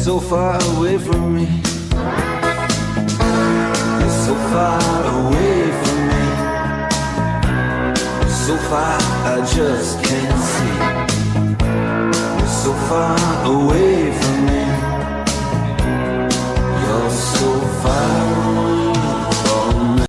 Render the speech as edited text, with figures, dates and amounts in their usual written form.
so far away from me. You're so far away from me. So far I just can't see. You're so far away from me.